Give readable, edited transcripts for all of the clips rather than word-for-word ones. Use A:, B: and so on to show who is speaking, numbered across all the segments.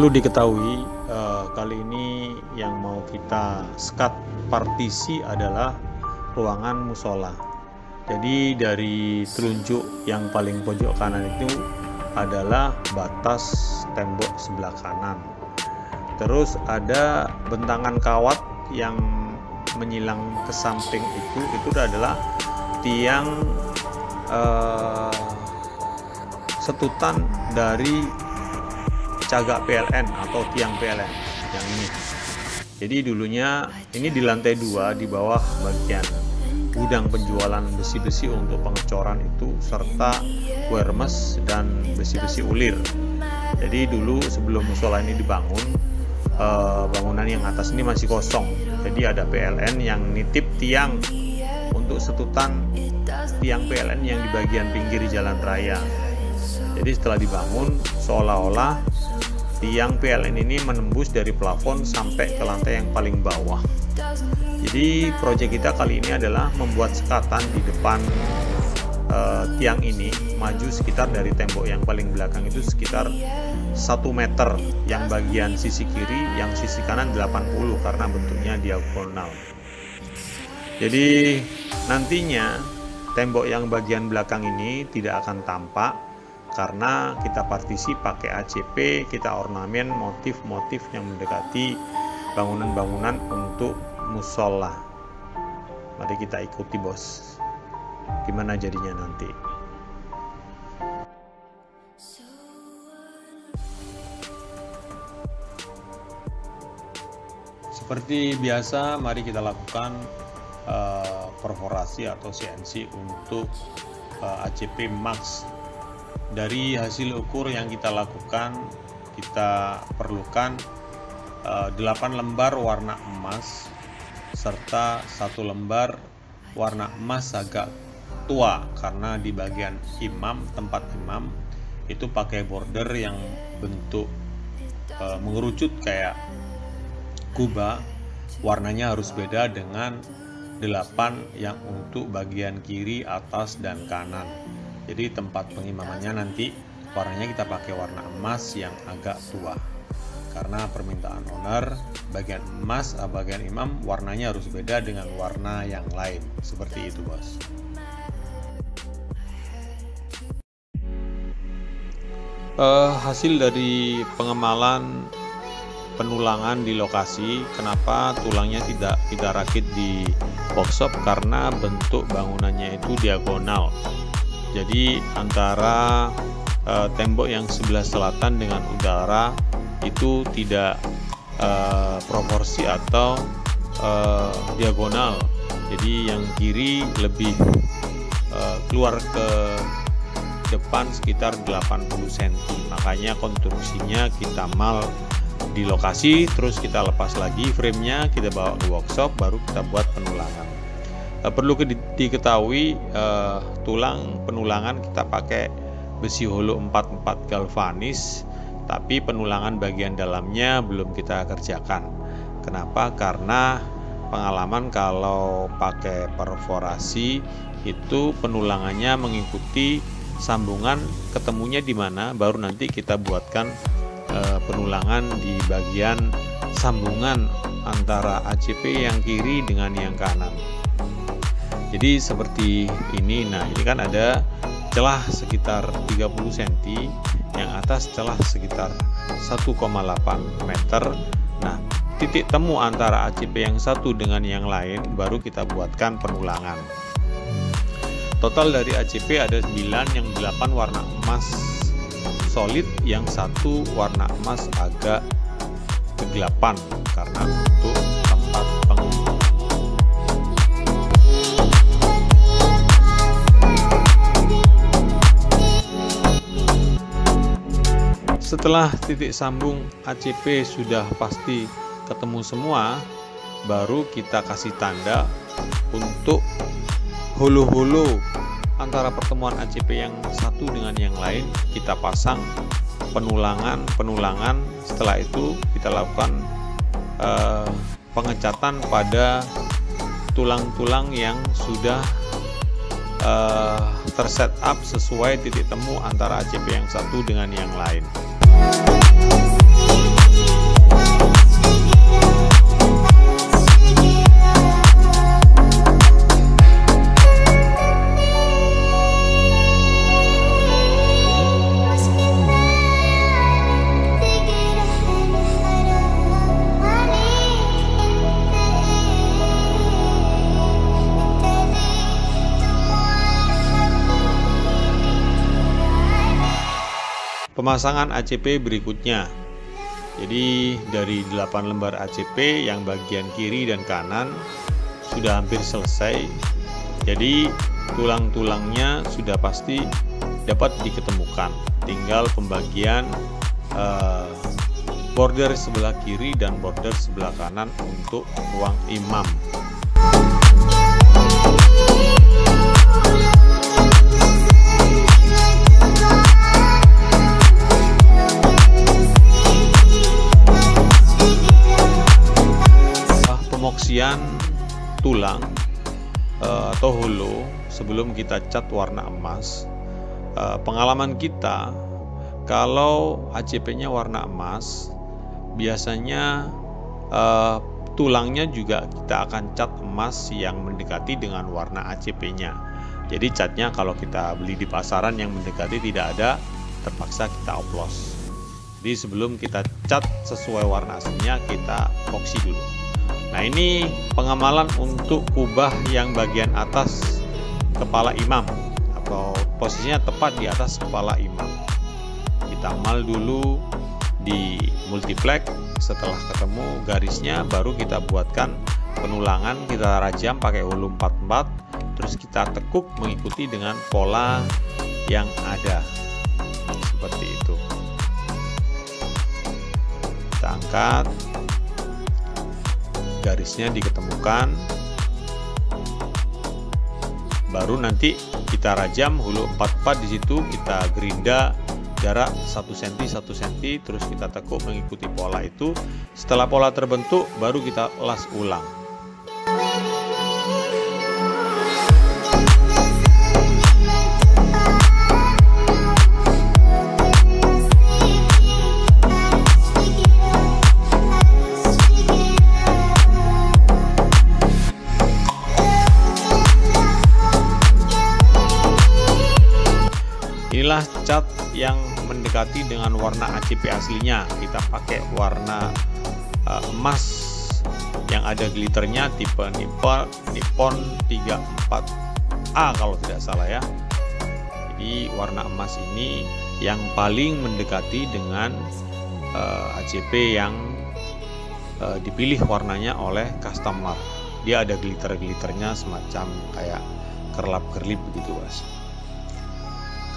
A: Perlu diketahui kali ini yang mau kita sekat partisi adalah ruangan musola. Jadi dari telunjuk yang paling pojok kanan itu adalah batas tembok sebelah kanan. Terus ada bentangan kawat yang menyilang ke samping itu adalah tiang setutan dari cagak PLN atau tiang PLN yang ini. Jadi dulunya ini di lantai 2 di bawah bagian gudang penjualan besi-besi untuk pengecoran itu serta wermes dan besi-besi ulir. Jadi dulu sebelum musola ini dibangun, bangunan yang atas ini masih kosong. Jadi ada PLN yang nitip tiang untuk setutan tiang PLN yang di bagian pinggir jalan raya. Jadi setelah dibangun seolah-olah tiang PLN ini menembus dari plafon sampai ke lantai yang paling bawah. Jadi proyek kita kali ini adalah membuat sekatan di depan tiang ini maju sekitar dari tembok yang paling belakang itu sekitar 1 meter, yang bagian sisi kiri, yang sisi kanan 80 karena bentuknya diagonal. Jadi nantinya tembok yang bagian belakang ini tidak akan tampak karena kita partisi pakai ACP, kita ornamen motif-motif yang mendekati bangunan-bangunan untuk musola. Mari kita ikuti bos, gimana jadinya nanti. Seperti biasa, mari kita lakukan perforasi atau CNC untuk ACP Max. Dari hasil ukur yang kita lakukan, kita perlukan 8 lembar warna emas serta 1 lembar warna emas agak tua, karena di bagian imam, tempat imam itu pakai border yang bentuk mengerucut kayak kubah. Warnanya harus beda dengan 8 yang untuk bagian kiri, atas, dan kanan. Jadi tempat pengimamannya nanti warnanya kita pakai warna emas yang agak tua, karena permintaan owner bagian emas, bagian imam warnanya harus beda dengan warna yang lain. Seperti itu bos. Hasil dari pengemalan penulangan di lokasi, kenapa tulangnya tidak kita rakit di workshop, karena bentuk bangunannya itu diagonal. Jadi antara tembok yang sebelah selatan dengan utara itu tidak proporsi atau diagonal. Jadi yang kiri lebih keluar ke depan sekitar 80 cm. Makanya konstruksinya kita mal di lokasi, terus kita lepas lagi framenya, kita bawa ke workshop, baru kita buat penulangan. Perlu diketahui tulang penulangan kita pakai besi holo 44 galvanis, tapi penulangan bagian dalamnya belum kita kerjakan. Kenapa? Karena pengalaman kalau pakai perforasi itu penulangannya mengikuti sambungan, ketemunya di mana, baru nanti kita buatkan penulangan di bagian sambungan antara ACP yang kiri dengan yang kanan. Jadi seperti ini. Nah, ini kan ada celah sekitar 30 cm, yang atas celah sekitar 1,8 meter. Nah, titik temu antara ACP yang satu dengan yang lain baru kita buatkan penulangan. Total dari ACP ada 9, yang 8 warna emas solid, yang 1 warna emas agak kegelapan karena untuk tempat pengimaman. Setelah titik sambung ACP sudah pasti ketemu semua, baru kita kasih tanda untuk holo-holo antara pertemuan ACP yang satu dengan yang lain. Kita pasang penulangan. Setelah itu kita lakukan pengecatan pada tulang-tulang yang sudah terset up sesuai titik temu antara ACP yang satu dengan yang lain. Pemasangan ACP berikutnya. Jadi dari 8 lembar ACP yang bagian kiri dan kanan sudah hampir selesai. Jadi tulang-tulangnya sudah pasti dapat diketemukan. Tinggal pembagian border sebelah kiri dan border sebelah kanan untuk ruang imam. Pemoksian tulang atau holo sebelum kita cat warna emas. Pengalaman kita, kalau ACP-nya warna emas, biasanya tulangnya juga kita akan cat emas yang mendekati dengan warna ACP-nya. Jadi catnya kalau kita beli di pasaran yang mendekati tidak ada, terpaksa kita oplos. Jadi sebelum kita cat sesuai warna aslinya, kita epoksi dulu. Nah, ini pengamalan untuk kubah yang bagian atas kepala imam atau posisinya tepat di atas kepala imam. Kita amal dulu di multiplex. Setelah ketemu garisnya, baru kita buatkan penulangan, kita rajam pakai hulu 44, terus kita tekuk mengikuti dengan pola yang ada seperti itu. Kita angkat, garisnya diketemukan, baru nanti kita rajam hulu 44. Di situ kita gerinda jarak 1 cm 1 cm, terus kita tekuk mengikuti pola itu. Setelah pola terbentuk, baru kita las ulang. Inilah cat yang mendekati dengan warna ACP aslinya. Kita pakai warna emas yang ada glitternya, tipe Nippon 34A kalau tidak salah ya. Jadi warna emas ini yang paling mendekati dengan ACP yang dipilih warnanya oleh customer. Dia ada glitter-glitternya semacam kayak kerlap-kerlip begitu, Mas.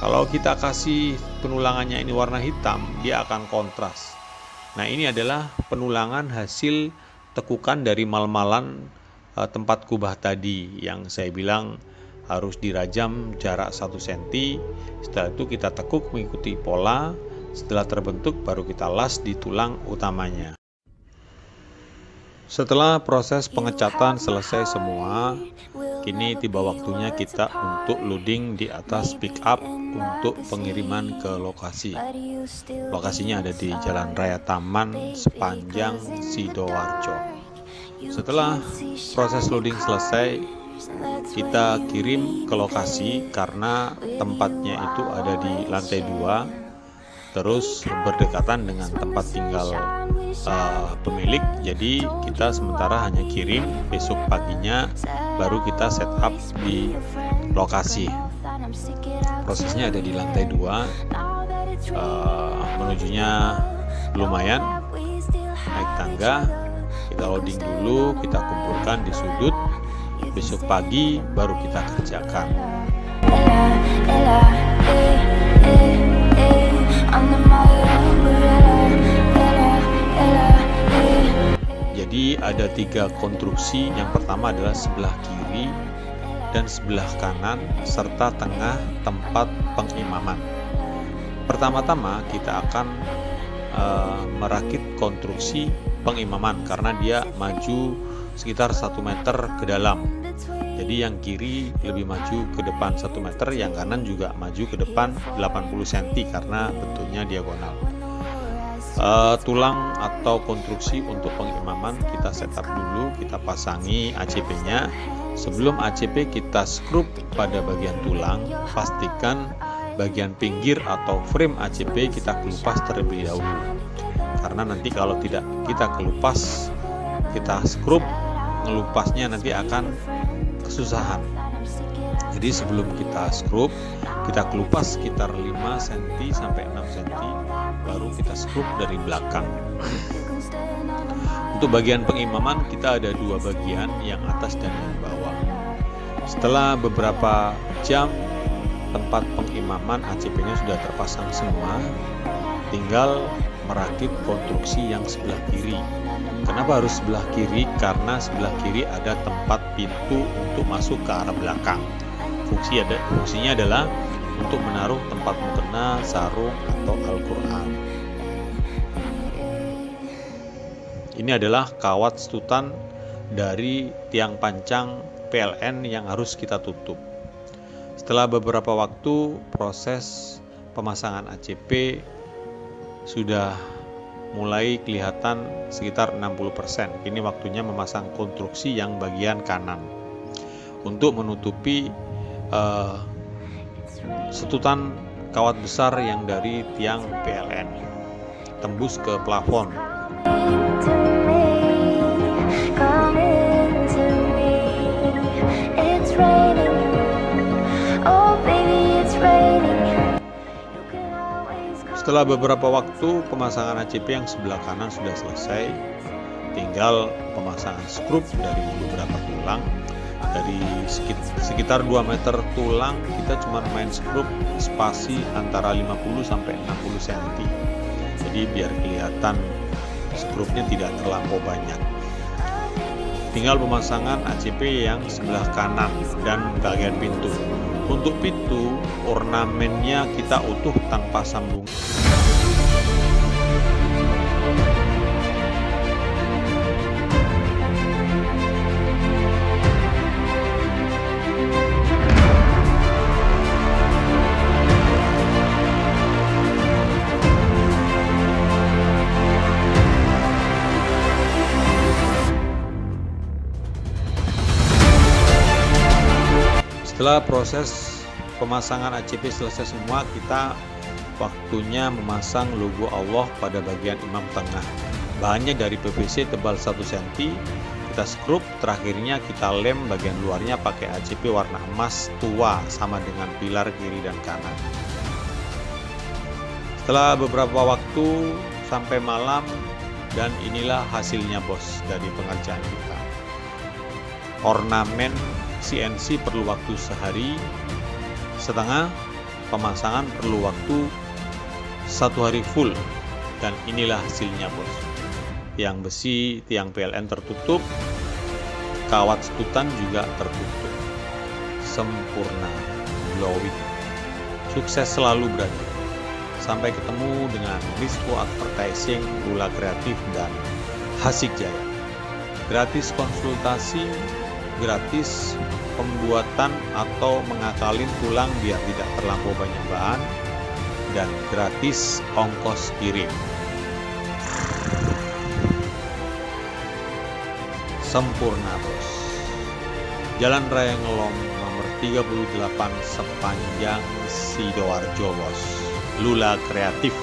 A: Kalau kita kasih penulangannya ini warna hitam, dia akan kontras. Nah, ini adalah penulangan hasil tekukan dari mal-malan tempat kubah tadi yang saya bilang harus dirajam jarak 1 cm. Setelah itu kita tekuk mengikuti pola. Setelah terbentuk, baru kita las di tulang utamanya. Setelah proses pengecatan selesai semua, kini tiba waktunya kita untuk loading di atas pick up untuk pengiriman ke lokasi. Lokasinya ada di Jalan Raya Taman sepanjang Sidoarjo. Setelah proses loading selesai, kita kirim ke lokasi karena tempatnya itu ada di lantai 2, terus berdekatan dengan tempat tinggal pemilik. Jadi kita sementara hanya kirim, besok paginya baru kita setup di lokasi. Prosesnya ada di lantai 2, menujunya lumayan, naik tangga. Kita loading dulu, kita kumpulkan di sudut, besok pagi baru kita kerjakan. Jadi ada 3 konstruksi. Yang pertama adalah sebelah kiri dan sebelah kanan serta tengah tempat pengimaman. Pertama-tama kita akan merakit konstruksi pengimaman karena dia maju sekitar 1 meter ke dalam. Jadi yang kiri lebih maju ke depan 1 meter, yang kanan juga maju ke depan 80 cm karena bentuknya diagonal. Tulang atau konstruksi untuk pengimaman kita setup dulu, kita pasangi ACP-nya. Sebelum ACP kita skrup pada bagian tulang, pastikan bagian pinggir atau frame ACP kita kelupas terlebih dahulu. Karena nanti kalau tidak kita kelupas, kita skrup, ngelupasnya nanti akan kesusahan. Jadi sebelum kita skrup, kita kelupas sekitar 5 cm sampai 6 cm, baru kita skrup dari belakang. Untuk bagian pengimaman kita ada dua bagian, yang atas dan yang bawah. Setelah beberapa jam tempat pengimaman ACP-nya sudah terpasang semua, tinggal merakit konstruksi yang sebelah kiri. Kenapa harus sebelah kiri? Karena sebelah kiri ada tempat pintu untuk masuk ke arah belakang. Fungsinya adalah untuk menaruh tempat mukena, sarung, atau Al-Quran. Ini adalah kawat stutan dari tiang pancang PLN yang harus kita tutup. Setelah beberapa waktu proses pemasangan ACP sudah mulai kelihatan sekitar 60%. Kini waktunya memasang konstruksi yang bagian kanan untuk menutupi setutan kawat besar yang dari tiang PLN tembus ke plafon. Setelah beberapa waktu pemasangan ACP yang sebelah kanan sudah selesai, tinggal pemasangan skrup dari beberapa tulang. Dari sekitar 2 meter tulang kita cuma main skrup spasi antara 50 sampai 60 cm. Jadi biar kelihatan skrupnya tidak terlampau banyak. Tinggal pemasangan ACP yang sebelah kanan dan bagian pintu. Untuk pintu, ornamennya kita utuh tanpa sambung. Setelah proses pemasangan ACP selesai semua, kita waktunya memasang logo Allah pada bagian imam tengah. Bahannya dari PVC tebal 1 cm. Kita skrup, terakhirnya kita lem bagian luarnya pakai ACP warna emas tua sama dengan pilar kiri dan kanan. Setelah beberapa waktu sampai malam, dan inilah hasilnya bos dari pengerjaan kita. Ornamen CNC perlu waktu sehari setengah, pemasangan perlu waktu 1 hari full, dan inilah hasilnya bos. Yang besi tiang PLN tertutup, kawat stutan juga tertutup, sempurna, glowing. Sukses selalu berarti. Sampai ketemu dengan Rispo Advertising, Lula Kreatif, dan Hasik Jaya. Gratis konsultasi, gratis pembuatan atau mengakalin tulang biar tidak terlampau banyak bahan, dan gratis ongkos kirim. Sempurna bos. Jalan Raya Ngelom nomor 38 sepanjang Sidoarjo bos. Lula Kreatif.